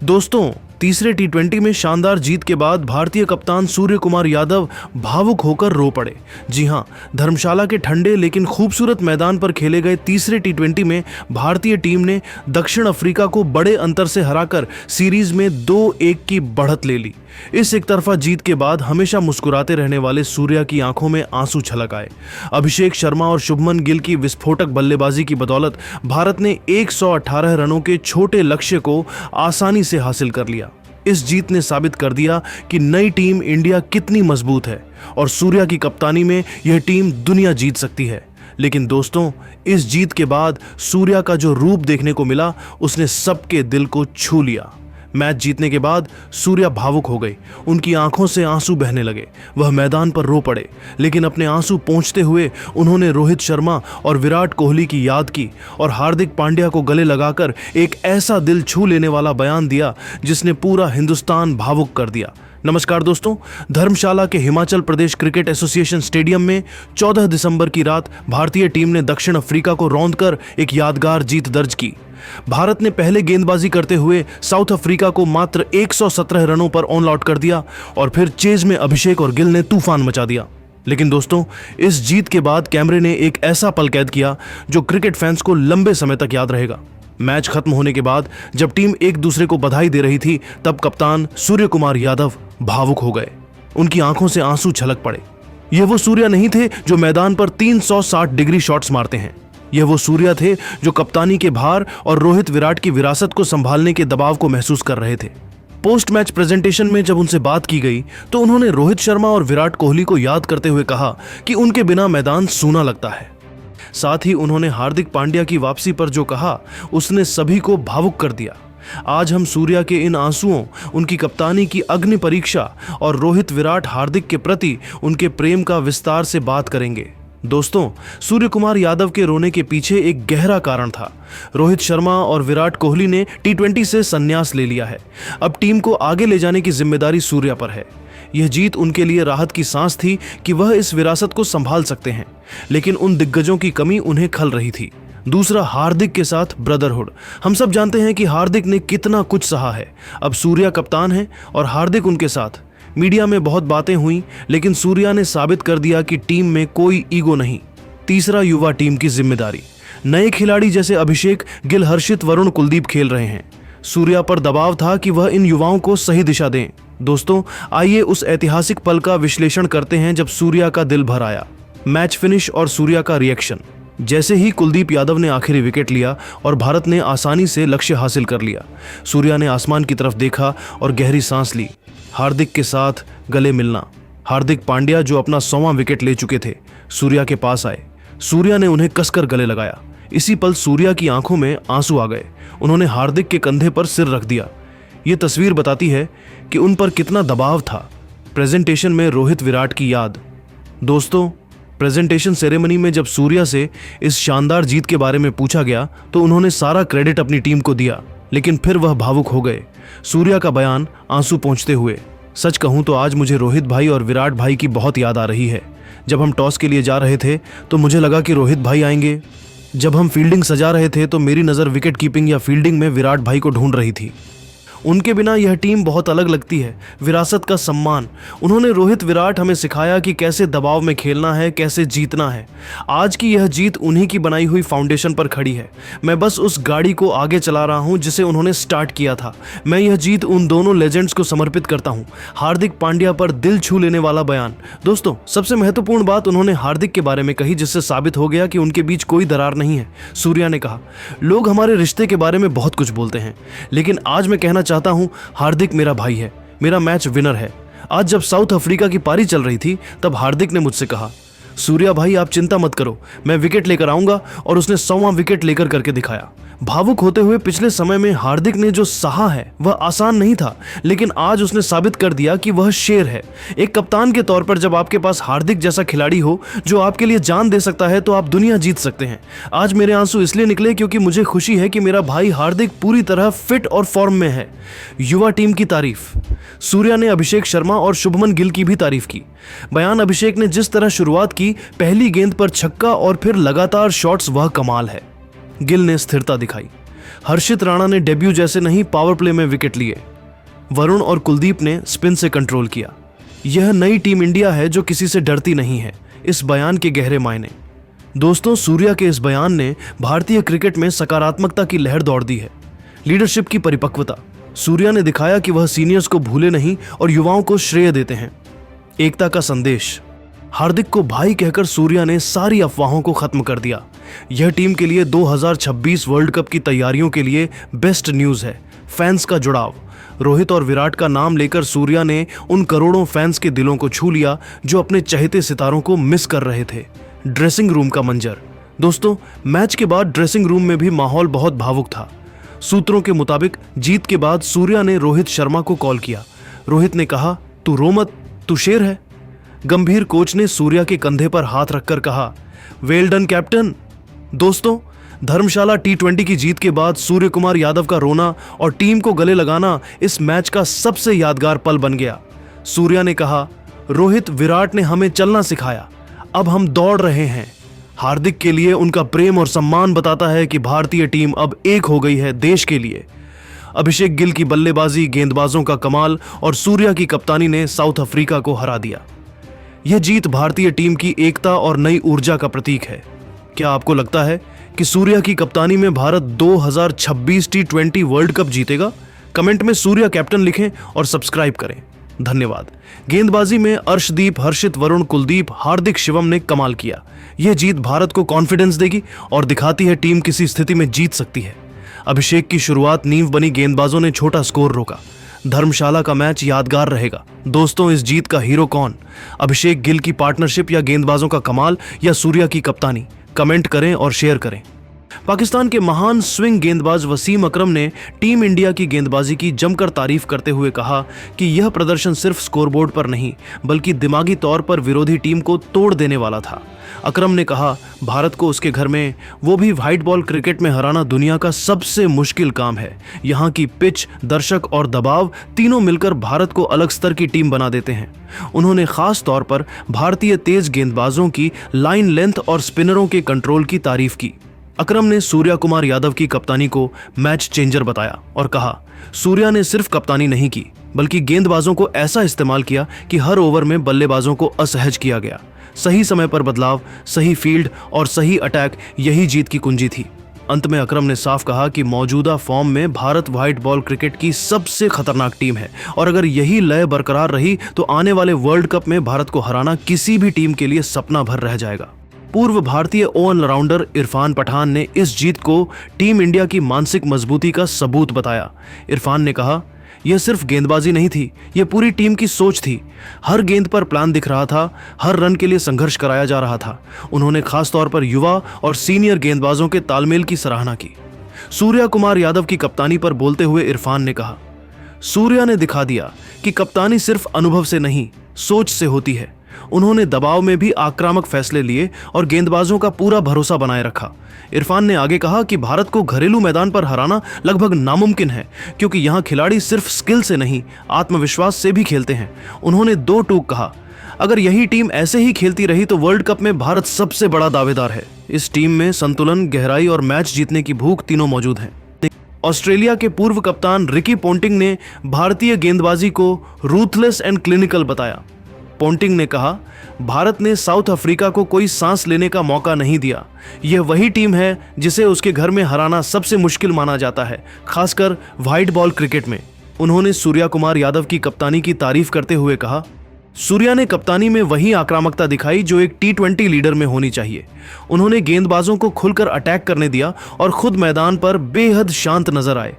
दोस्तों, तीसरे टी20 में शानदार जीत के बाद भारतीय कप्तान सूर्य कुमार यादव भावुक होकर रो पड़े। जी हां, धर्मशाला के ठंडे लेकिन खूबसूरत मैदान पर खेले गए तीसरे टी20 में भारतीय टीम ने दक्षिण अफ्रीका को बड़े अंतर से हराकर सीरीज में 2-1 की बढ़त ले ली। इस एक तरफा जीत के बाद हमेशा मुस्कुराते रहने वाले सूर्या की आंखों में आंसू छलक आए। अभिषेक शर्मा और शुभमन गिल की विस्फोटक बल्लेबाजी की बदौलत भारत ने 118 रनों के छोटे लक्ष्य को आसानी से हासिल कर लिया। इस जीत ने साबित कर दिया कि नई टीम इंडिया कितनी मजबूत है और सूर्या की कप्तानी में यह टीम दुनिया जीत सकती है। लेकिन दोस्तों, इस जीत के बाद सूर्या का जो रूप देखने को मिला, उसने सबके दिल को छू लिया। मैच जीतने के बाद सूर्या भावुक हो गए, उनकी आंखों से आंसू बहने लगे। वह मैदान पर रो पड़े, लेकिन अपने आंसू पोंछते हुए उन्होंने रोहित शर्मा और विराट कोहली की याद की और हार्दिक पांड्या को गले लगाकर एक ऐसा दिल छू लेने वाला बयान दिया जिसने पूरा हिंदुस्तान भावुक कर दिया। नमस्कार दोस्तों, धर्मशाला के Himachal Pradesh cricket association stadium में 14 दिसंबर की रात भारतीय टीम ने दक्षिण अफ्रीका को रौंदकर एक यादगार जीत दर्ज की। भारत ने पहले गेंदबाजी करते हुए साउथ अफ्रीका को मात्र 117 रनों पर ऑन आउट कर दिया और फिर चेज में अभिषेक और गिल ने तूफान मचा दिया। लेकिन दोस्तों, इस जीत के बाद कैमरे ने एक ऐसा पल कैद किया जो क्रिकेट फैंस को लंबे समय तक याद रहेगा। मैच खत्म होने के बाद जब टीम एक दूसरे को बधाई दे रही थी, तब कप्तान सूर्य कुमार यादव भावुक हो गए। उनकी आंखों से आंसू छलक पड़े। यह वो सूर्या नहीं थे जो मैदान पर 360 डिग्री शॉट्स मारते हैं। यह वो सूर्या थे जो कप्तानी के भार और रोहित विराट की विरासत को संभालने के दबाव को महसूस कर रहे थे। पोस्ट मैच प्रेजेंटेशन में जब उनसे बात की गई तो उन्होंने रोहित शर्मा और विराट कोहली को याद करते हुए कहा कि उनके बिना मैदान सूना लगता है। साथ ही उन्होंने हार्दिक पांड्या की वापसी पर जो कहा, उसने सभी को भावुक कर दिया। आज हम सूर्या के इन आंसुओं, उनकी कप्तानी की अग्नि परीक्षा और रोहित विराट हार्दिक के प्रति उनके प्रेम का विस्तार से बात करेंगे। दोस्तों, सूर्य कुमार यादव के रोने के पीछे एक गहरा कारण था। रोहित शर्मा और विराट कोहली ने टी20 से संन्यास ले लिया है। अब टीम को आगे ले जाने की जिम्मेदारी सूर्या पर है। यह जीत उनके लिए राहत की सांस थी कि वह इस विरासत को संभाल सकते हैं, लेकिन उन दिग्गजों की कमी उन्हें खल रही थी। दूसरा, हार्दिक के साथ ब्रदरहुड। हम सब जानते हैं कि हार्दिक ने कितना कुछ सहा है। अब सूर्या कप्तान है और हार्दिक उनके साथ। मीडिया में बहुत बातें हुई, लेकिन सूर्या ने साबित कर दिया कि टीम में कोई ईगो नहीं। तीसरा, युवा टीम की जिम्मेदारी। नए खिलाड़ी जैसे अभिषेक, गिल, हर्षित, वरुण, कुलदीप खेल रहे हैं। सूर्या पर दबाव था कि वह इन युवाओं को सही दिशा दें। दोस्तों, आइए उस ऐतिहासिक पल का विश्लेषण करते हैं जब सूर्या का दिल भर आया। मैच फिनिश और सूर्या का रिएक्शन। जैसे ही कुलदीप यादव ने आखिरी विकेट लिया और भारत ने आसानी से लक्ष्य हासिल कर लिया, सूर्या ने आसमान की तरफ देखा और गहरी सांस ली। हार्दिक के साथ गले मिलना। हार्दिक पांड्या जो अपना 100वां विकेट ले चुके थे, सूर्या के पास आए। सूर्या ने उन्हें कसकर गले लगाया। इसी पल सूर्या की आंखों में आंसू आ गए। उन्होंने हार्दिक के कंधे पर सिर रख दिया। ये तस्वीर बताती है कि उन पर कितना दबाव था। प्रेजेंटेशन में रोहित विराट की याद। दोस्तों, प्रेजेंटेशन सेरेमनी में जब सूर्या से इस शानदार जीत के बारे में पूछा गया तो उन्होंने सारा क्रेडिट अपनी टीम को दिया, लेकिन फिर वह भावुक हो गए। सूर्या का बयान आंसू पोंछते हुए, सच कहूं तो आज मुझे रोहित भाई और विराट भाई की बहुत याद आ रही है। जब हम टॉस के लिए जा रहे थे तो मुझे लगा कि रोहित भाई आएंगे। जब हम फील्डिंग सजा रहे थे तो मेरी नज़र विकेट कीपिंग या फील्डिंग में विराट भाई को ढूंढ रही थी। उनके बिना यह टीम बहुत अलग लगती है। विरासत का सम्मान। उन्होंने रोहित विराट हमें सिखाया कि कैसे दबाव में खेलना है, कैसे जीतना है। आज की यह जीत उन्हीं की बनाई हुई फाउंडेशन पर खड़ी है। मैं बस उस गाड़ी को आगे चला रहा हूं जिसे उन्होंने स्टार्ट किया था। मैं यह जीत उन दोनों लेजेंड्स को समर्पित करता हूं। हार्दिक पांड्या पर दिल छू लेने वाला बयान। दोस्तों, सबसे महत्वपूर्ण बात उन्होंने हार्दिक के बारे में कही, जिससे साबित हो गया कि उनके बीच कोई दरार नहीं है। सूर्या ने कहा, लोग हमारे रिश्ते के बारे में बहुत कुछ बोलते हैं, लेकिन आज मैं कहना चाहता हूं, हार्दिक मेरा भाई है, मेरा मैच विनर है। आज जब साउथ अफ्रीका की पारी चल रही थी तब हार्दिक ने मुझसे कहा, सूर्या भाई आप चिंता मत करो, मैं विकेट लेकर आऊंगा, और उसने 100वां विकेट लेकर करके दिखाया। भावुक होते हुए पिछले समय में हार्दिक ने जो सहा है वह आसान नहीं था, लेकिन आज उसने साबित कर दिया कि वह शेर है। एक कप्तान के तौर पर जब आपके पास हार्दिक जैसा खिलाड़ी हो जो आपके लिए जान दे सकता है तो आप दुनिया जीत सकते हैं। आज मेरे आंसू इसलिए निकले क्योंकि मुझे खुशी है कि मेरा भाई हार्दिक पूरी तरह फिट और फॉर्म में है। युवा टीम की तारीफ। सूर्या ने अभिषेक शर्मा और शुभमन गिल की भी तारीफ की। बयान अभिषेक ने जिस तरह शुरुआत की, पहली गेंद पर छक्का और फिर लगातार शॉट्स, वह कमाल है। गिल ने स्थिरता दिखाई। हर्षित राणा ने डेब्यू जैसे नहीं पावर प्ले में विकेट लिए। वरुण और कुलदीप ने स्पिन से कंट्रोल किया। यह नई टीम इंडिया है जो किसी से डरती नहीं है। इस बयान के गहरे मायने। दोस्तों, सूर्या के इस बयान ने भारतीय क्रिकेट में सकारात्मकता की लहर दौड़ दी है। लीडरशिप की परिपक्वता। सूर्या ने दिखाया कि वह सीनियर्स को भूले नहीं और युवाओं को श्रेय देते हैं। एकता का संदेश। हार्दिक को भाई कहकर सूर्या ने सारी अफवाहों को खत्म कर दिया। यह टीम के लिए 2026 वर्ल्ड कप की तैयारियों के लिए बेस्ट न्यूज़ है। फैंस का जुड़ाव। रोहित और विराट का नाम लेकर सूर्या ने उन करोड़ों फैंस के दिलों को छू लिया जो अपने चहेते सितारों को मिस कर रहे थे। ड्रेसिंग रूम का मंजर। दोस्तों, मैच के बाद ड्रेसिंग रूम में भी माहौल बहुत भावुक था। सूत्रों के मुताबिक जीत के बाद सूर्या ने रोहित शर्मा को कॉल किया। रोहित ने कहा, तू रो मत, तू शेर है। गंभीर कोच ने सूर्या के कंधे पर हाथ रखकर कहा, वेल डन कैप्टन। दोस्तों, धर्मशाला T20 की जीत के बाद सूर्य कुमार यादव का रोना और टीम को गले लगाना इस मैच का सबसे यादगार पल बन गया। सूर्या ने कहा, रोहित विराट ने हमें चलना सिखाया, अब हम दौड़ रहे हैं। हार्दिक के लिए उनका प्रेम और सम्मान बताता है कि भारतीय टीम अब एक हो गई है देश के लिए। अभिषेक गिल की बल्लेबाजी, गेंदबाजों का कमाल और सूर्या की कप्तानी ने साउथ अफ्रीका को हरा दिया। यह जीत भारतीय टीम की एकता और नई ऊर्जा का प्रतीक है। क्या आपको लगता है कि सूर्या की कप्तानी में भारत 2026 T20 वर्ल्ड कप जीतेगा? कमेंट में सूर्या कैप्टन लिखें और सब्सक्राइब करें। धन्यवाद। गेंदबाजी में अर्शदीप, हर्षित, वरुण, कुलदीप, हार्दिक, शिवम ने कमाल किया। यह जीत भारत को कॉन्फिडेंस देगी और दिखाती है टीम किसी स्थिति में जीत सकती है। अभिषेक की शुरुआत नींव बनी गेंदबाजों ने छोटा स्कोर रोका। धर्मशाला का मैच यादगार रहेगा। दोस्तों, इस जीत का हीरो कौन? अभिषेक गिल की पार्टनरशिप या गेंदबाजों का कमाल या सूर्या की कप्तानी? कमेंट करें और शेयर करें। पाकिस्तान के महान स्विंग गेंदबाज वसीम अकरम ने टीम इंडिया की गेंदबाजी की जमकर तारीफ करते हुए कहा कि यह प्रदर्शन सिर्फ स्कोरबोर्ड पर नहीं बल्कि दिमागी तौर पर विरोधी टीम को तोड़ देने वाला था। अकरम ने कहा, भारत को उसके घर में, वो भी व्हाइट बॉल क्रिकेट में हराना दुनिया का सबसे मुश्किल काम है। यहाँ की पिच, दर्शक और दबाव तीनों मिलकर भारत को अलग स्तर की टीम बना देते हैं। उन्होंने खास तौर पर भारतीय तेज गेंदबाजों की लाइन लेंथ और स्पिनरों के कंट्रोल की तारीफ की। अकरम ने सूर्या कुमार यादव की कप्तानी को मैच चेंजर बताया और कहा, सूर्या ने सिर्फ कप्तानी नहीं की बल्कि गेंदबाजों को ऐसा इस्तेमाल किया कि हर ओवर में बल्लेबाजों को असहज किया गया। सही समय पर बदलाव, सही फील्ड और सही अटैक, यही जीत की कुंजी थी। अंत में अकरम ने साफ कहा कि मौजूदा फॉर्म में भारत व्हाइट बॉल क्रिकेट की सबसे खतरनाक टीम है और अगर यही लय बरकरार रही तो आने वाले वर्ल्ड कप में भारत को हराना किसी भी टीम के लिए सपना भर रह जाएगा। पूर्व भारतीय ऑलराउंडर इरफान पठान ने इस जीत को टीम इंडिया की मानसिक मजबूती का सबूत बताया। इरफान ने कहा, यह सिर्फ गेंदबाजी नहीं थी, यह पूरी टीम की सोच थी। हर गेंद पर प्लान दिख रहा था, हर रन के लिए संघर्ष कराया जा रहा था। उन्होंने खास तौर पर युवा और सीनियर गेंदबाजों के तालमेल की सराहना की। सूर्या कुमार यादव की कप्तानी पर बोलते हुए इरफान ने कहा, सूर्या ने दिखा दिया कि कप्तानी सिर्फ अनुभव से नहीं, सोच से होती है। उन्होंने दबाव में भी आक्रामक फैसले लिए और गेंदबाजों का पूरा भरोसा बनाए रखा। इरफान ने आगे कहा कि भारत को घरेलू मैदान पर हराना लगभग नामुमकिन है क्योंकि यहाँ खिलाड़ी सिर्फ स्किल से नहीं, आत्मविश्वास से भी खेलते हैं। उन्होंने दो टूक कहा, अगर यही टीम ऐसे ही खेलती रही तो वर्ल्ड कप में भारत सबसे बड़ा दावेदार है। इस टीम में संतुलन, गहराई और मैच जीतने की भूख तीनों मौजूद हैं। ऑस्ट्रेलिया के पूर्व कप्तान रिकी पोंटिंग ने भारतीय गेंदबाजी को रूथलेस एंड क्लिनिकल बताया। पोंटिंग ने कहा, भारत ने साउथ अफ्रीका को कोई सांस लेने का मौका नहीं दिया। यह वही टीम है जिसे उसके घर में हराना सबसे मुश्किल माना जाता है, खासकर व्हाइट बॉल क्रिकेट में। उन्होंने सूर्या कुमार यादव की कप्तानी की तारीफ करते हुए कहा, सूर्या ने कप्तानी में वही आक्रामकता दिखाई जो एक T20 लीडर में होनी चाहिए। उन्होंने गेंदबाजों को खुलकर अटैक करने दिया और खुद मैदान पर बेहद शांत नजर आए।